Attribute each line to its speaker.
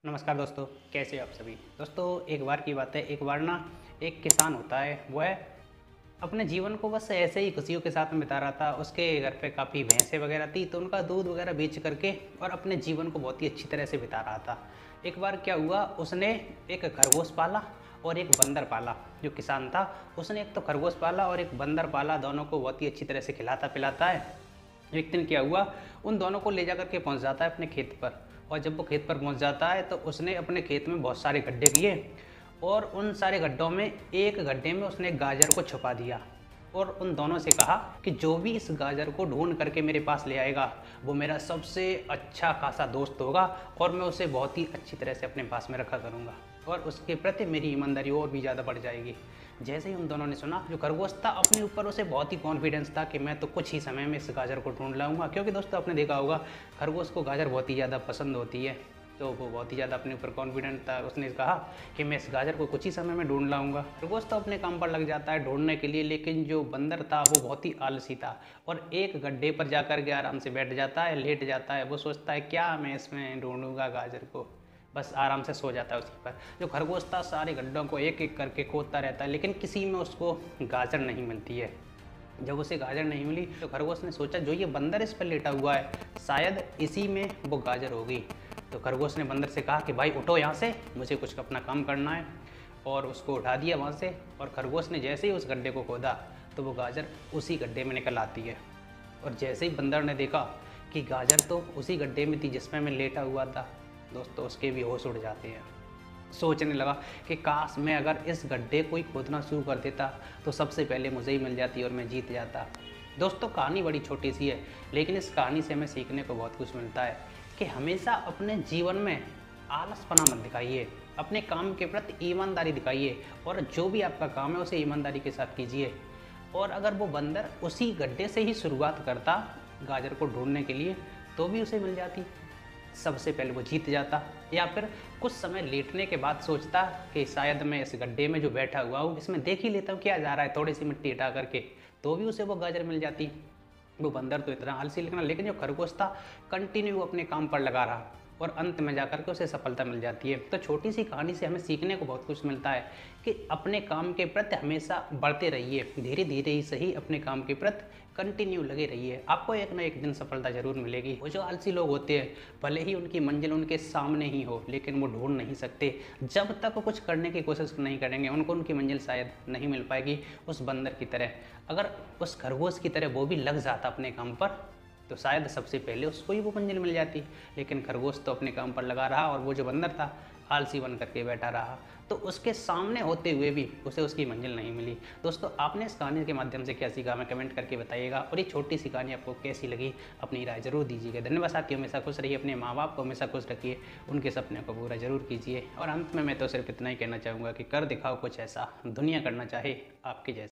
Speaker 1: नमस्कार दोस्तों, कैसे हो आप सभी। दोस्तों एक बार की बात है, एक बार ना एक किसान होता है, वह अपने जीवन को बस ऐसे ही खुशियों के साथ में बिता रहा था। उसके घर पे काफ़ी भैंसें वगैरह थी, तो उनका दूध वगैरह बेच करके और अपने जीवन को बहुत ही अच्छी तरह से बिता रहा था। एक बार क्या हुआ, उसने एक खरगोश पाला और एक बंदर पाला। जो किसान था उसने एक तो खरगोश पाला और एक बंदर पाला, दोनों को बहुत ही अच्छी तरह से खिलाता पिलाता है। एक दिन क्या हुआ, उन दोनों को ले जा करके पहुँच जाता है अपने खेत पर। और जब वो खेत पर पहुँच जाता है तो उसने अपने खेत में बहुत सारे गड्ढे किए और उन सारे गड्ढों में एक गड्ढे में उसने गाजर को छुपा दिया और उन दोनों से कहा कि जो भी इस गाजर को ढूंढ करके मेरे पास ले आएगा वो मेरा सबसे अच्छा खासा दोस्त होगा और मैं उसे बहुत ही अच्छी तरह से अपने पास में रखा करूँगा और उसके प्रति मेरी ईमानदारी और भी ज़्यादा बढ़ जाएगी। जैसे ही उन दोनों ने सुना, जो खरगोश था अपने ऊपर उसे बहुत ही कॉन्फिडेंस था कि मैं तो कुछ ही समय में इस गाजर को ढूंढ लाऊंगा, क्योंकि दोस्तों आपने देखा होगा खरगोश को गाजर बहुत ही ज़्यादा पसंद होती है। तो वो बहुत ही ज़्यादा अपने ऊपर कॉन्फिडेंट था। उसने कहा कि मैं इस गाजर को कुछ ही समय में ढूंढ लाऊंगा। खरगोश तो अपने काम पर लग जाता है ढूंढने के लिए, लेकिन जो बंदर था वो बहुत ही आलसी था और एक गड्ढे पर जाकर के आराम से बैठ जाता है, लेट जाता है। वो सोचता है क्या मैं इसमें ढूंढूंगा गाजर को, बस आराम से सो जाता है उसी पर। जो खरगोश था सारे गड्ढों को एक एक करके खोदता रहता है, लेकिन किसी में उसको गाजर नहीं मिलती है। जब उसे गाजर नहीं मिली तो खरगोश ने सोचा जो ये बंदर इस पर लेटा हुआ है शायद इसी में वो गाजर होगी। तो खरगोश ने बंदर से कहा कि भाई उठो यहाँ से, मुझे कुछ अपना काम करना है। और उसको उठा दिया वहाँ से। और खरगोश ने जैसे ही उस गड्ढे को खोदा तो वो गाजर उसी गड्ढे में निकल आती है। और जैसे ही बंदर ने देखा कि गाजर तो उसी गड्ढे में थी जिसमें मैं लेटा हुआ था, दोस्तों उसके भी होश उड़ जाते हैं। सोचने लगा कि काश मैं अगर इस गड्ढे को ही खोदना शुरू कर देता तो सबसे पहले मुझे ही मिल जाती और मैं जीत जाता। दोस्तों कहानी बड़ी छोटी सी है, लेकिन इस कहानी से हमें सीखने को बहुत कुछ मिलता है कि हमेशा अपने जीवन में आलसपना मत दिखाइए, अपने काम के प्रति ईमानदारी दिखाइए और जो भी आपका काम है उसे ईमानदारी के साथ कीजिए। और अगर वो बंदर उसी गड्ढे से ही शुरुआत करता गाजर को ढूंढने के लिए तो भी उसे मिल जाती, सबसे पहले वो जीत जाता। या फिर कुछ समय लेटने के बाद सोचता कि शायद मैं इस गड्ढे में जो बैठा हुआ हूँ इसमें देख ही लेता हूँ क्या जा रहा है, थोड़ी सी मिट्टी हटा करके, तो भी उसे वो गाजर मिल जाती। वो बंदर तो इतना आलसी निकला, लेकिन जो खरगोश था कंटिन्यू अपने काम पर लगा रहा और अंत में जाकर के उसे सफलता मिल जाती है। तो छोटी सी कहानी से हमें सीखने को बहुत कुछ मिलता है कि अपने काम के प्रति हमेशा बढ़ते रहिए, धीरे धीरे ही सही अपने काम के प्रति कंटिन्यू लगे रहिए, आपको एक ना एक दिन सफलता जरूर मिलेगी। वो जो आलसी लोग होते हैं भले ही उनकी मंजिल उनके सामने ही हो, लेकिन वो ढूंढ नहीं सकते। जब तक वो कुछ करने की कोशिश नहीं करेंगे उनको उनकी मंजिल शायद नहीं मिल पाएगी। उस बंदर की तरह अगर उस खरगोश की तरह वो भी लग जाता अपने काम पर तो शायद सबसे पहले उसको ही वो मंजिल मिल जाती। लेकिन खरगोश तो अपने काम पर लगा रहा और वो जो बंदर था आलसी बन करके बैठा रहा, तो उसके सामने होते हुए भी उसे उसकी मंजिल नहीं मिली। दोस्तों आपने इस कहानी के माध्यम से क्या सीखा हमें कमेंट करके बताइएगा, और ये छोटी सी कहानी आपको कैसी लगी अपनी राय जरूर दीजिएगा। धन्यवाद साथियों, हमेशा खुश रहिए, अपने माँ बाप को हमेशा खुश रखिए, उनके सपने को पूरा जरूर कीजिए। और अंत में मैं तो सिर्फ इतना ही कहना चाहूँगा कि कर दिखाओ कुछ ऐसा दुनिया करना चाहे आपके जैसा।